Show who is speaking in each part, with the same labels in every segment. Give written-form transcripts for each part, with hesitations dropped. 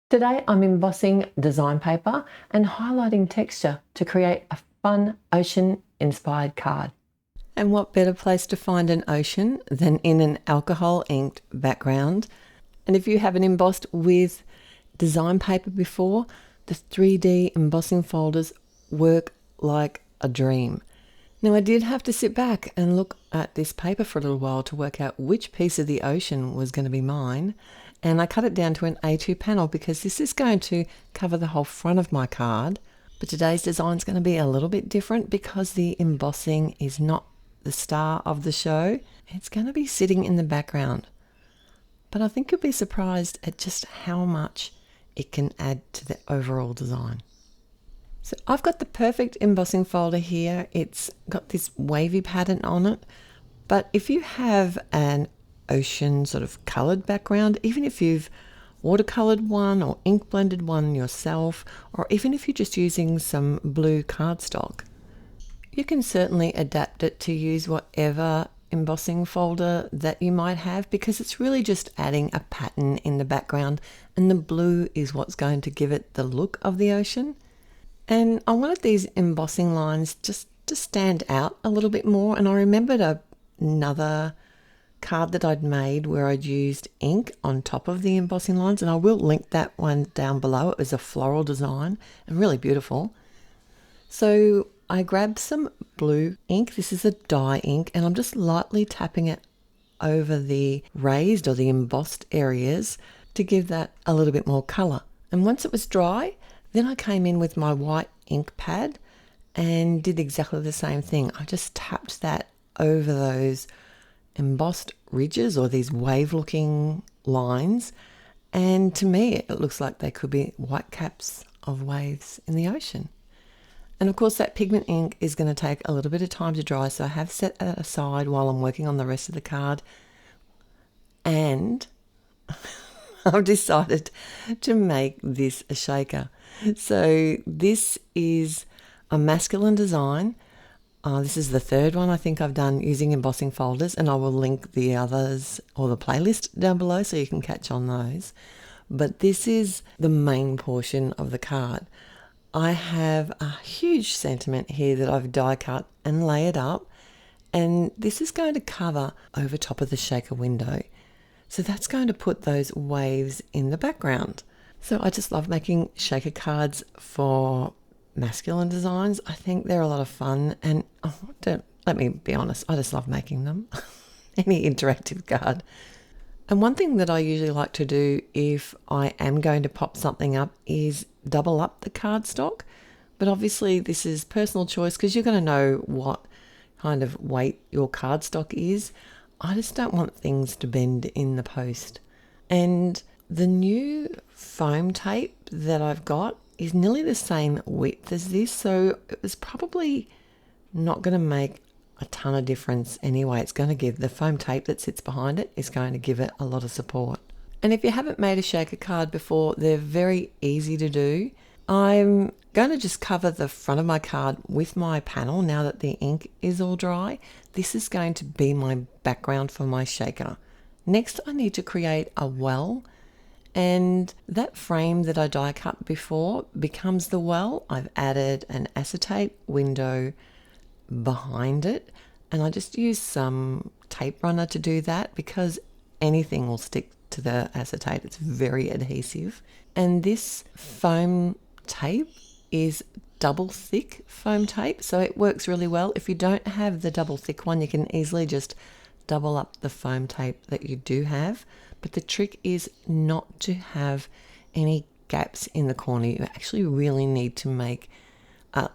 Speaker 1: Today I'm embossing design paper and highlighting texture to create a fun ocean-inspired card.
Speaker 2: And what better place to find an ocean than in an alcohol inked background? And if you haven't embossed with design paper before, the 3D embossing folders work like a dream. Now, I did have to sit back and look at this paper for a little while to work out which piece of the ocean was going to be mine. And I cut it down to an A2 panel because this is going to cover the whole front of my card. But today's design is going to be a little bit different because the embossing is not the star of the show. It's going to be sitting in the background. But I think you'll be surprised at just how much it can add to the overall design. So I've got the perfect embossing folder here. It's got this wavy pattern on it. But if you have an ocean sort of coloured background, even if you've watercoloured one or ink blended one yourself, or even if you're just using some blue cardstock, you can certainly adapt it to use whatever embossing folder that you might have, because it's really just adding a pattern in the background, and the blue is what's going to give it the look of the ocean. And I wanted these embossing lines just to stand out a little bit more, and I remembered another card that I'd made where I'd used ink on top of the embossing lines, and I will link that one down below. It was a floral design and really beautiful. So I grabbed some blue ink. This is a dye ink, and I'm just lightly tapping it over the raised or the embossed areas to give that a little bit more colour. And once it was dry, then I came in with my white ink pad and did exactly the same thing. I just tapped that over those embossed ridges or these wave looking lines, and to me it looks like they could be white caps of waves in the ocean. And of course that pigment ink is going to take a little bit of time to dry, so I have set that aside while I'm working on the rest of the card. And I've decided to make this a shaker. So this is a masculine design. This is the third one I think I've done using embossing folders, and I will link the others or the playlist down below so you can catch on those. But this is the main portion of the card. I have a huge sentiment here that I've die cut and layered up, and this is going to cover over top of the shaker window. So that's going to put those waves in the background. So I just love making shaker cards for masculine designs. I think they're a lot of fun, and let me be honest, I just love making them. Any interactive card. And one thing that I usually like to do if I am going to pop something up is double up the cardstock. But obviously this is personal choice because you're going to know what kind of weight your cardstock is. I just don't want things to bend in the post. And the new foam tape that I've got is nearly the same width as this, so it was probably not going to make a ton of difference anyway. It's going to give the foam tape that sits behind it is going to give it a lot of support. And if you haven't made a shaker card before, they're very easy to do. I'm going to just cover the front of my card with my panel now that the ink is all dry. This is going to be my background for my shaker. Next, I need to create a well, and that frame that I die cut before becomes the well. I've added an acetate window behind it, and I just use some tape runner to do that because anything will stick to the acetate. It's very adhesive. And this foam tape is double thick foam tape, so it works really well. If you don't have the double thick one, you can easily just double up the foam tape that you do have. But the trick is not to have any gaps in the corner. You actually really need to make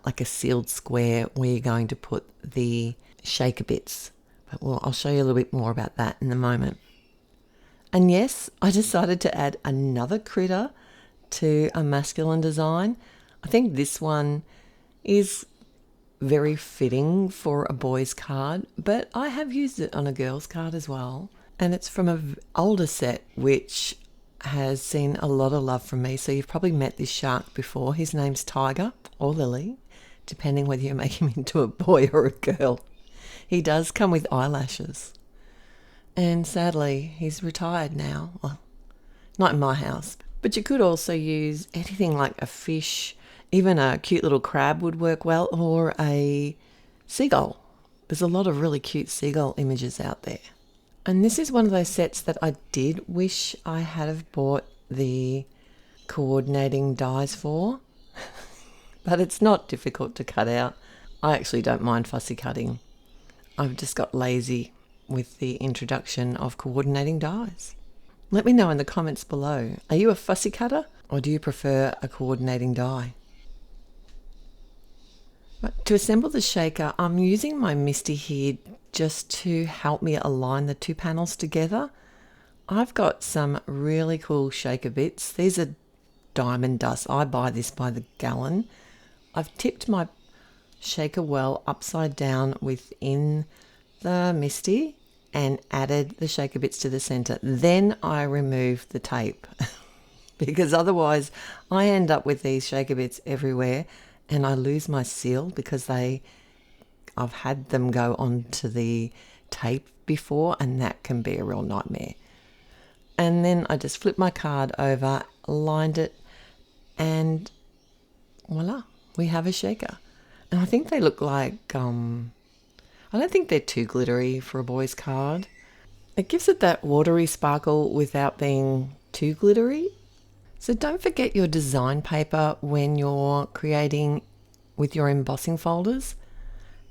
Speaker 2: like a sealed square where you're going to put the shaker bits. But I'll show you a little bit more about that in a moment. And yes, I decided to add another critter to a masculine design. I think this one is very fitting for a boy's card, but I have used it on a girl's card as well. And it's from an older set which has seen a lot of love from me. So you've probably met this shark before. His name's Tiger or Lily, depending whether you make him into a boy or a girl. He does come with eyelashes. And sadly, he's retired now. Well, not in my house. But you could also use anything like a fish, even a cute little crab would work well, or a seagull. There's a lot of really cute seagull images out there. And this is one of those sets that I did wish I had have bought the coordinating dies for, but it's not difficult to cut out. I actually don't mind fussy cutting. I've just got lazy with the introduction of coordinating dies. Let me know in the comments below. Are you a fussy cutter or do you prefer a coordinating die? But to assemble the shaker, I'm using my MISTI here just to help me align the two panels together. I've got some really cool shaker bits. These are diamond dust. I buy this by the gallon. I've tipped my shaker well upside down within the MISTI and added the shaker bits to the center. Then I remove the tape because otherwise I end up with these shaker bits everywhere and I lose my seal because I've had them go onto the tape before, and that can be a real nightmare. And then I just flipped my card over, aligned it, and voila, we have a shaker. And I think they look like, I don't think they're too glittery for a boy's card. It gives it that watery sparkle without being too glittery. So don't forget your design paper when you're creating with your embossing folders.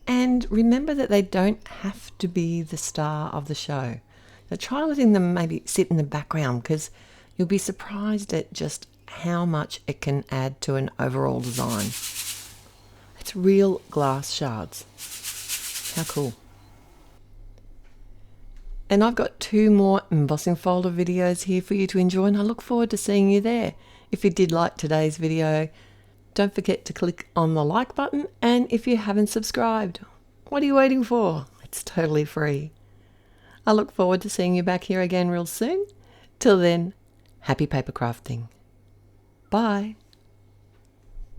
Speaker 2: And remember that they don't have to be the star of the show. So try letting them maybe sit in the background because you'll be surprised at just how much it can add to an overall design. It's real glass shards. How cool. And I've got 2 more embossing folder videos here for you to enjoy, and I look forward to seeing you there. If you did like today's video, don't forget to click on the like button, and if you haven't subscribed, what are you waiting for? It's totally free. I look forward to seeing you back here again real soon. Till then, happy paper crafting. Bye.